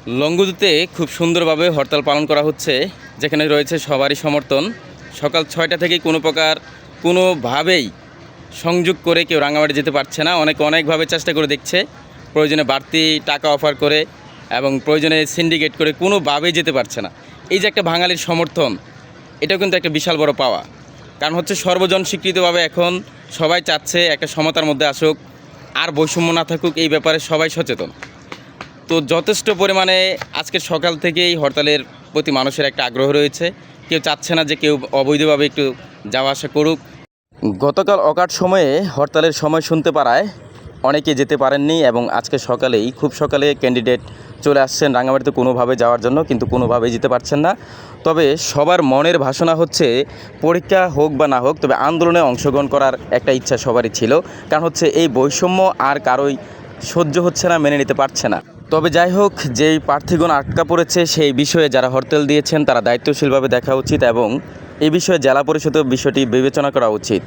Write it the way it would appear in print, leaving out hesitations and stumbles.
লংগদুতে খুব সুন্দরভাবে হরতাল পালন করা হচ্ছে, যেখানে রয়েছে সবারই সমর্থন। সকাল 6টা থেকেই কোনোভাবেই সংযোগ করে কেউ রাঙামাটি যেতে পারছে না। অনেকভাবে চেষ্টা করে দেখছে, প্রয়োজনে বাড়তি টাকা অফার করে এবং প্রয়োজনে সিন্ডিকেট করে কোনোভাবেই যেতে পারছে না। এই যে একটা বাঙালির সমর্থন, এটাও কিন্তু একটা বিশাল বড় পাওয়া। কারণ হচ্ছে সর্বজন স্বীকৃতভাবে এখন সবাই চাচ্ছে একটা সমতার মধ্যে আসুক, আর বৈষম্য না থাকুক, এই ব্যাপারে সবাই সচেতন। তো যথেষ্ট পরিমাণে আজকের সকাল থেকেই হরতালের প্রতি মানুষের একটা আগ্রহ রয়েছে। কেউ চাচ্ছে না যে কেউ অবৈধভাবে একটু যাওয়া আসা করুক। গতকাল অকাট সময়ে হরতালের সময় শুনতে পারায় অনেকে যেতে পারেননি, এবং আজকে সকালেই খুব সকালে ক্যান্ডিডেট চলে আসছেন রাঙামাটিতে কোনোভাবে যাওয়ার জন্য, কিন্তু কোনোভাবেই যেতে পারছেন না। তবে সবার মনের ভাষণা হচ্ছে পরীক্ষা হোক বা না হোক, তবে আন্দোলনে অংশগ্রহণ করার একটা ইচ্ছা সবারই ছিল। কারণ হচ্ছে এই বৈষম্য আর কারোই সহ্য হচ্ছে না, মেনে নিতে পারছে না। তবে যাই হোক, যেই প্রার্থীগণ আটকা পড়েছে সেই বিষয়ে যারা হরতাল দিয়েছেন তারা দায়িত্বশীলভাবে দেখা উচিত, এবং এই বিষয়ে জেলা পরিষদের বিষয়টি বিবেচনা করা উচিত।